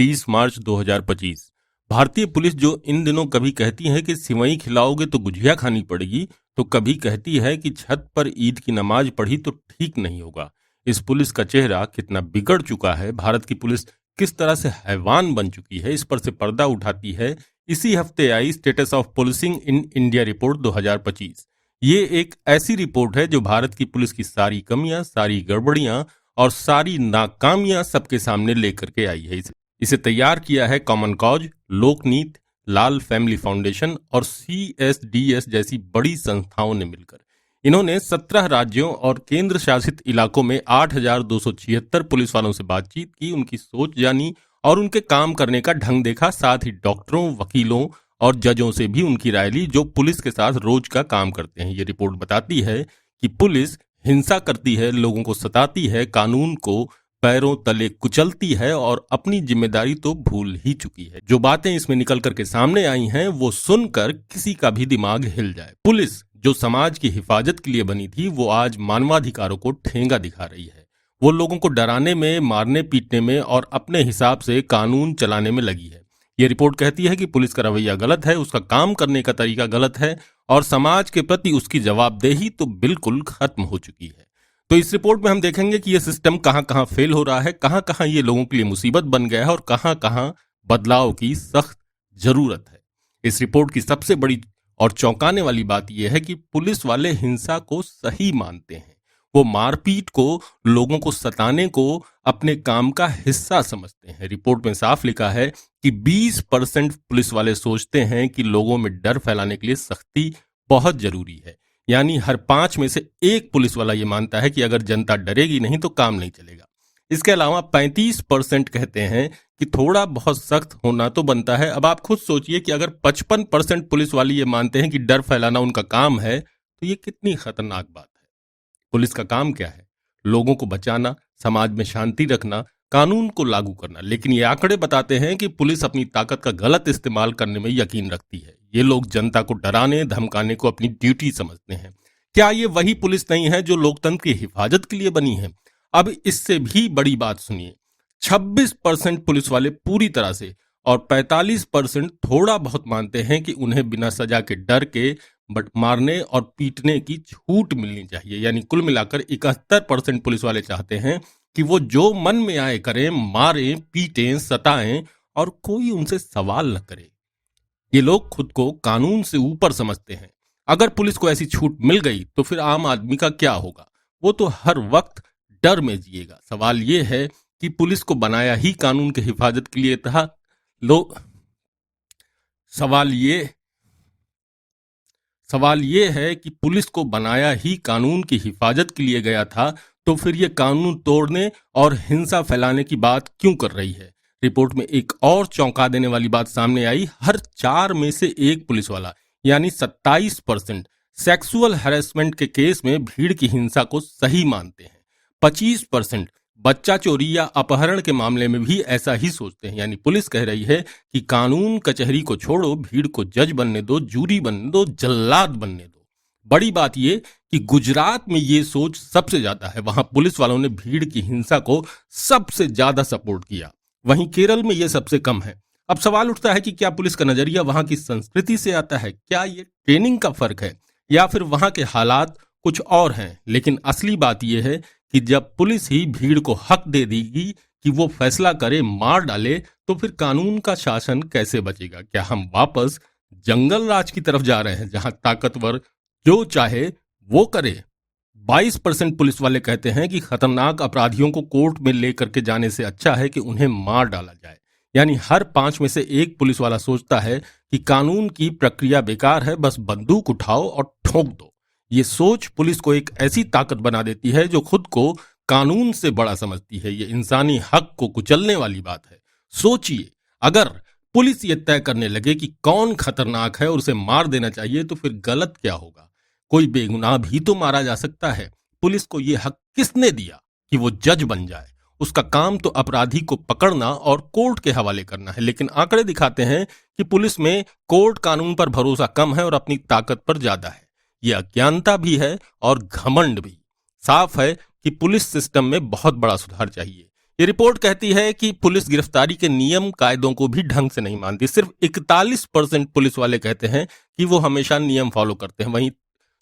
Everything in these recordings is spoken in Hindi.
30 मार्च 2025। भारतीय पुलिस जो इन दिनों कभी कहती है कि सिवई खिलाओगे तो गुझिया खानी पड़ेगी, तो कभी कहती है कि छत पर ईद की नमाज पढ़ी तो ठीक नहीं होगा। इस पुलिस का चेहरा कितना बिगड़ चुका है, भारत की पुलिस किस तरह से हैवान बन चुकी है, इस पर से पर्दा उठाती है इसी हफ्ते आई status of policing in India report 2025। ये एक ऐसी रिपोर्ट है जो भारत की पुलिस की सारी कमियां, सारी गड़बड़ियां और सारी नाकामियां सबके सामने लेकर के आई है। इसे तैयार किया है कॉमन कॉज, लोकनीत, लाल फैमिली फाउंडेशन और CSDS जैसी बड़ी संस्थाओं ने मिलकर। इन्होंने 17 राज्यों और केंद्र शासित इलाकों में 8,276 पुलिस वालों से बातचीत की, उनकी सोच जानी और उनके काम करने का ढंग देखा। साथ ही डॉक्टरों, वकीलों और जजों से भी उनकी राय ली जो पुलिस के साथ रोज का काम करते हैं। ये रिपोर्ट बताती है कि पुलिस हिंसा करती है, लोगों को सताती है, कानून को पैरों तले कुचलती है और अपनी जिम्मेदारी तो भूल ही चुकी है। जो बातें इसमें निकल करके सामने आई हैं वो सुनकर किसी का भी दिमाग हिल जाए। पुलिस जो समाज की हिफाजत के लिए बनी थी वो आज मानवाधिकारों को ठेंगा दिखा रही है। वो लोगों को डराने में, मारने पीटने में और अपने हिसाब से कानून चलाने में लगी है। ये रिपोर्ट कहती है कि पुलिस का रवैया गलत है, उसका काम करने का तरीका गलत है और समाज के प्रति उसकी जवाबदेही तो बिल्कुल खत्म हो चुकी है। तो इस रिपोर्ट में हम देखेंगे कि ये सिस्टम कहां कहां फेल हो रहा है, कहां कहां ये लोगों के लिए मुसीबत बन गया है और कहां कहां बदलाव की सख्त जरूरत है। इस रिपोर्ट की सबसे बड़ी और चौंकाने वाली बात यह है कि पुलिस वाले हिंसा को सही मानते हैं। वो मारपीट को, लोगों को सताने को अपने काम का हिस्सा समझते हैं। रिपोर्ट में साफ लिखा है कि 20% पुलिस वाले सोचते हैं कि लोगों में डर फैलाने के लिए सख्ती बहुत जरूरी है। यानी हर 5 में से एक पुलिस वाला ये मानता है कि अगर जनता डरेगी नहीं तो काम नहीं चलेगा। इसके अलावा 35% कहते हैं कि थोड़ा बहुत सख्त होना तो बनता है। अब आप खुद सोचिए कि अगर 55% पुलिस वाले ये मानते हैं कि डर फैलाना उनका काम है, तो ये कितनी खतरनाक बात है। पुलिस का काम क्या है? लोगों को बचाना, समाज में शांति रखना, कानून को लागू करना। लेकिन ये आंकड़े बताते हैं कि पुलिस अपनी ताकत का गलत इस्तेमाल करने में यकीन रखती है। ये लोग जनता को डराने, धमकाने को अपनी ड्यूटी समझते हैं। क्या ये वही पुलिस नहीं है जो लोकतंत्र की हिफाजत के लिए बनी है? अब इससे भी बड़ी बात सुनिए। 26% पुलिस वाले पूरी तरह से और 45% थोड़ा बहुत मानते हैं कि उन्हें बिना सजा के, डर के मारने और पीटने की छूट मिलनी चाहिए। यानी कुल मिलाकर 71% पुलिस वाले चाहते हैं कि वो जो मन में आए करें, मारें, पीटें, सताएं और कोई उनसे सवाल न करे। ये लोग खुद को कानून से ऊपर समझते हैं। अगर पुलिस को ऐसी छूट मिल गई तो फिर आम आदमी का क्या होगा? वो तो हर वक्त डर में जिएगा। सवाल ये है कि पुलिस को बनाया ही कानून की हिफाजत के लिए था। सवाल ये है कि पुलिस को बनाया ही कानून की हिफाजत के लिए गया था, तो फिर ये कानून तोड़ने और हिंसा फैलाने की बात क्यों कर रही है? रिपोर्ट में एक और चौंका देने वाली बात सामने आई। हर 4 में से एक पुलिस वाला यानी 27% सेक्सुअल हैरेसमेंट के केस में भीड़ की हिंसा को सही मानते हैं। 25% बच्चा चोरी या अपहरण के मामले में भी ऐसा ही सोचते हैं। यानी पुलिस कह रही है कि कानून कचहरी को छोड़ो, भीड़ को जज बनने दो, जूरी बनने दो, जल्लाद बनने दो। बड़ी बात यह कि गुजरात में ये सोच सबसे ज्यादा है। वहां पुलिस वालों ने भीड़ की हिंसा को सबसे ज्यादा सपोर्ट किया। वहीं केरल में यह सबसे कम है। अब सवाल उठता है कि क्या पुलिस का नजरिया वहां की संस्कृति से आता है? क्या ये ट्रेनिंग का फर्क है या फिर वहां के हालात कुछ और हैं? लेकिन असली बात यह है कि जब पुलिस ही भीड़ को हक दे देगी कि वो फैसला करे, मार डाले, तो फिर कानून का शासन कैसे बचेगा? क्या हम वापस जंगल राज की तरफ जा रहे हैं जहां ताकतवर जो चाहे वो करे? 22% पुलिस वाले कहते हैं कि खतरनाक अपराधियों को कोर्ट में लेकर के जाने से अच्छा है कि उन्हें मार डाला जाए। यानी हर 5 में से एक पुलिस वाला सोचता है कि कानून की प्रक्रिया बेकार है, बस बंदूक उठाओ और ठोक दो। ये सोच पुलिस को एक ऐसी ताकत बना देती है जो खुद को कानून से बड़ा समझती है। ये इंसानी हक को कुचलने वाली बात है। सोचिए, अगर पुलिस ये तय करने लगे कि कौन खतरनाक है और उसे मार देना चाहिए, तो फिर गलत क्या होगा? कोई बेगुनाह भी तो मारा जा सकता है। पुलिस को यह हक किसने दिया कि वो जज बन जाए? उसका काम तो अपराधी को पकड़ना और कोर्ट के हवाले करना है। लेकिन आंकड़े दिखाते हैं कि पुलिस में कोर्ट कानून पर भरोसा कम है और अपनी ताकत पर ज्यादा है। यह अज्ञानता भी है और घमंड भी। साफ है कि पुलिस सिस्टम में बहुत बड़ा सुधार चाहिए। ये रिपोर्ट कहती है कि पुलिस गिरफ्तारी के नियम कायदों को भी ढंग से नहीं मानती। सिर्फ 41% पुलिस वाले कहते हैं कि वो हमेशा नियम फॉलो करते हैं, वहीं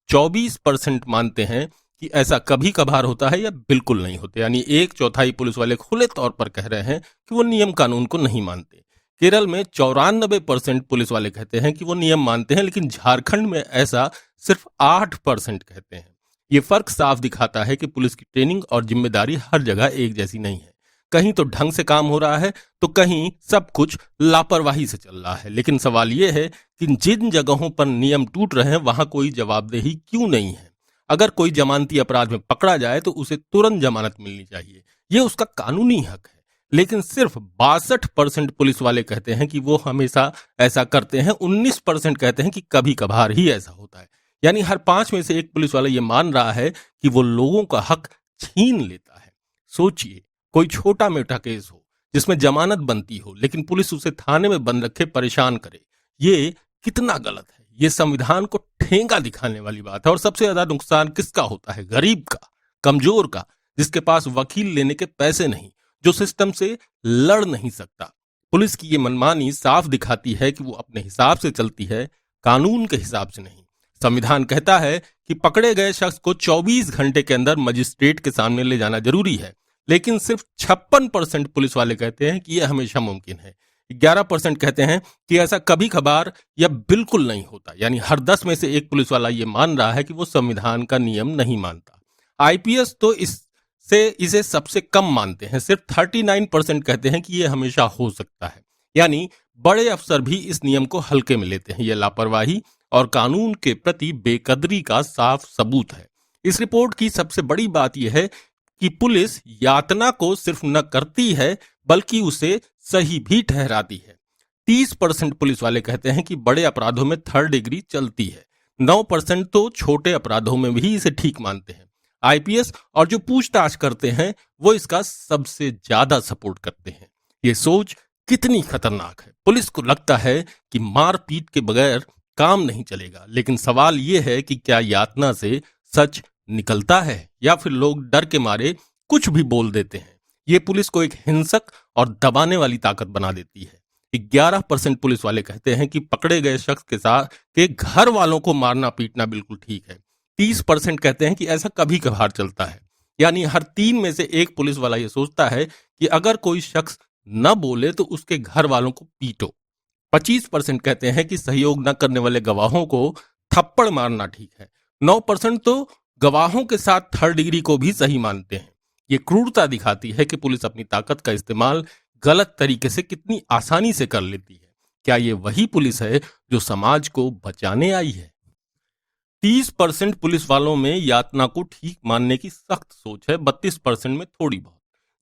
24% मानते हैं कि ऐसा कभी कभार होता है या बिल्कुल नहीं होते। यानी एक चौथाई पुलिस वाले खुले तौर पर कह रहे हैं कि वो नियम कानून को नहीं मानते। केरल में 94% पुलिस वाले कहते हैं कि वो नियम मानते हैं, लेकिन झारखंड में ऐसा सिर्फ 8% कहते हैं। ये फर्क साफ दिखाता है कि पुलिस की ट्रेनिंग और जिम्मेदारी हर जगह एक जैसी नहीं है। कहीं तो ढंग से काम हो रहा है तो कहीं सब कुछ लापरवाही से चल रहा है। लेकिन सवाल यह है कि जिन जगहों पर नियम टूट रहे हैं वहां कोई जवाबदेही क्यों नहीं है। अगर कोई जमानती अपराध में पकड़ा जाए तो उसे तुरंत जमानत मिलनी चाहिए, ये उसका कानूनी हक है। लेकिन सिर्फ 62% पुलिस वाले कहते हैं कि वो हमेशा ऐसा करते हैं, 19% कहते हैं कि कभी कभार ही ऐसा होता है। यानी हर 5 में से एक पुलिस वाला ये मान रहा है कि वो लोगों का हक छीन लेता है। सोचिए, कोई छोटा मोटा केस हो जिसमें जमानत बनती हो, लेकिन पुलिस उसे थाने में बंद रखे परेशान करे, ये कितना गलत है। ये संविधान को ठेंगा दिखाने वाली बात है। और सबसे ज्यादा नुकसान किसका होता है? गरीब का, कमजोर का, जिसके पास वकील लेने के पैसे नहीं, जो सिस्टम से लड़ नहीं सकता। पुलिस की ये मनमानी साफ दिखाती है कि वो अपने हिसाब से चलती है, कानून के हिसाब से नहीं। संविधान कहता है कि पकड़े गए शख्स को 24 घंटे के अंदर मजिस्ट्रेट के सामने ले जाना जरूरी है, लेकिन सिर्फ 56% पुलिस वाले कहते हैं कि यह हमेशा मुमकिन है। 11% कहते हैं कि ऐसा कभी कभार या बिल्कुल नहीं होता। यानी हर 10 में से एक पुलिस वाला ये मान रहा है कि वो संविधान का नियम नहीं मानता। आईपीएस तो इसे सबसे कम मानते हैं। सिर्फ 39% कहते हैं कि यह हमेशा हो सकता है। यानी बड़े अफसर भी इस नियम को हल्के में लेते हैं। यह लापरवाही और कानून के प्रति बेकदरी का साफ सबूत है। इस रिपोर्ट की सबसे बड़ी बात यह है कि पुलिस यातना को सिर्फ न करती है बल्कि उसे सही भी ठहराती है। 30% पुलिस वाले कहते हैं कि बड़े अपराधों में 3rd डिग्री चलती है। 9% तो छोटे अपराधों में भी इसे ठीक मानते हैं। आईपीएस और जो पूछताछ करते हैं वो इसका सबसे ज्यादा सपोर्ट करते हैं। ये सोच कितनी खतरनाक है। पुलिस को लगता है कि मारपीट के बगैर काम नहीं चलेगा, लेकिन सवाल यह है कि क्या यातना से सच निकलता है या फिर लोग डर के मारे कुछ भी बोल देते हैं। ये पुलिस को एक हिंसक और दबाने वाली ताकत बना देती है। 11% पुलिस वाले कहते हैं कि पकड़े गए शख्स के साथ के घर वालों को मारना पीटना बिल्कुल ठीक है। 30% कहते हैं कि ऐसा कभी कभार चलता है। यानी हर 3 में से एक पुलिस वाला ये सोचता है कि अगर कोई शख्स न बोले तो उसके घर वालों को पीटो। 25% कहते हैं कि सहयोग न करने वाले गवाहों को थप्पड़ मारना ठीक है। 9% तो गवाहों के साथ 3rd डिग्री को भी सही मानते हैं। ये क्रूरता दिखाती है कि पुलिस अपनी ताकत का इस्तेमाल गलत तरीके से कितनी आसानी से कर लेती है। क्या ये वही पुलिस है जो समाज को बचाने आई है? 30% पुलिस वालों में यातना को ठीक मानने की सख्त सोच है, 32% में थोड़ी बहुत।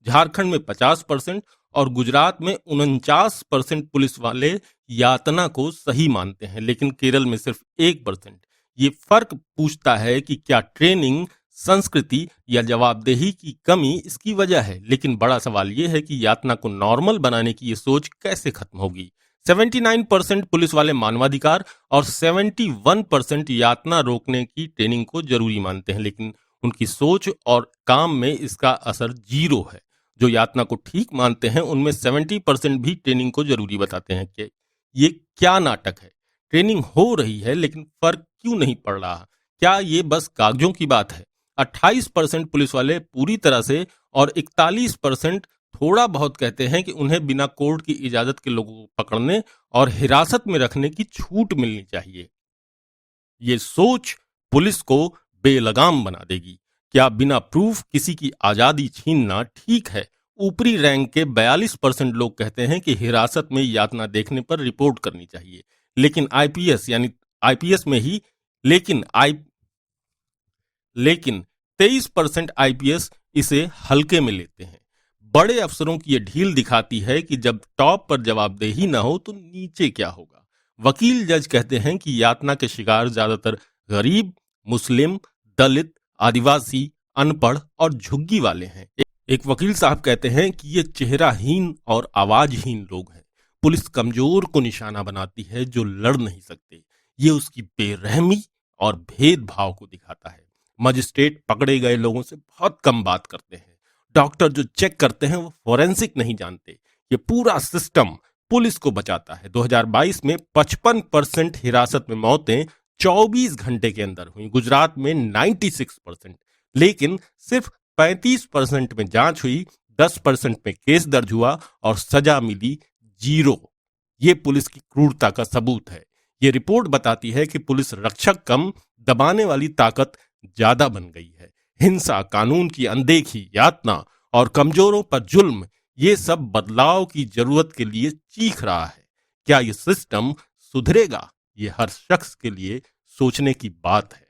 झारखंड में 50% और गुजरात में 49% पुलिस वाले यातना को सही मानते हैं, लेकिन केरल में सिर्फ 1%। ये फर्क पूछता है कि क्या ट्रेनिंग, संस्कृति या जवाबदेही की कमी इसकी वजह है। लेकिन बड़ा सवाल यह है कि यातना को नॉर्मल बनाने की ये सोच कैसे खत्म होगी। 79% पुलिस वाले मानवाधिकार और 71% यातना रोकने की ट्रेनिंग को जरूरी मानते हैं, लेकिन उनकी सोच और काम में इसका असर 0 है। जो यातना को ठीक मानते हैं उनमें 70% भी ट्रेनिंग को जरूरी बताते हैं। कि ये क्या नाटक है? ट्रेनिंग हो रही है लेकिन फर्क क्यों नहीं पड़ रहा? क्या ये बस कागजों की बात है? 28% पुलिस वाले पूरी तरह से और 41% थोड़ा बहुत कहते हैं कि उन्हें बिना कोर्ट की इजाजत के लोगों को पकड़ने और हिरासत में रखने की छूट मिलनी चाहिए। ये सोच पुलिस को बेलगाम बना देगी। क्या बिना प्रूफ किसी की आजादी छीनना ठीक है? ऊपरी रैंक के 42% लोग कहते हैं कि हिरासत में यातना देखने पर रिपोर्ट करनी चाहिए। लेकिन आईपीएस यानी आईपीएस में ही लेकिन आई लेकिन 23% आईपीएस इसे हल्के में लेते हैं। बड़े अफसरों की यह ढील दिखाती है कि जब टॉप पर जवाबदेही ना हो तो नीचे क्या होगा। वकील, जज कहते हैं कि यातना के शिकार ज्यादातर गरीब, मुस्लिम, दलित, आदिवासी, अनपढ़ और झुग्गी वाले हैं। एक वकील साहब कहते हैं कि ये चेहराहीन और आवाजहीन लोग हैं। पुलिस कमजोर को निशाना बनाती है जो लड़ नहीं सकते। ये उसकी बेरहमी और भेदभाव को दिखाता है। मजिस्ट्रेट पकड़े गए लोगों से बहुत कम बात करते हैं। डॉक्टर जो चेक करते हैं वो फोरेंसिक नहीं जानते। ये पूरा सिस्टम पुलिस को बचाता है। 2022 में 55% हिरासत में मौतें 24 घंटे के अंदर हुई, गुजरात में 96%। लेकिन सिर्फ 35% में जांच हुई, 10% में केस दर्ज हुआ और सजा मिली 0। ये पुलिस की क्रूरता का सबूत है। ये रिपोर्ट बताती है कि पुलिस रक्षक कम, दबाने वाली ताकत ज्यादा बन गई है। हिंसा, कानून की अनदेखी, यातना और कमजोरों पर जुल्म, ये सब बदलाव की जरूरत के लिए चीख रहा है। क्या ये सिस्टम सुधरेगा? ये हर शख्स के लिए सोचने की बात है।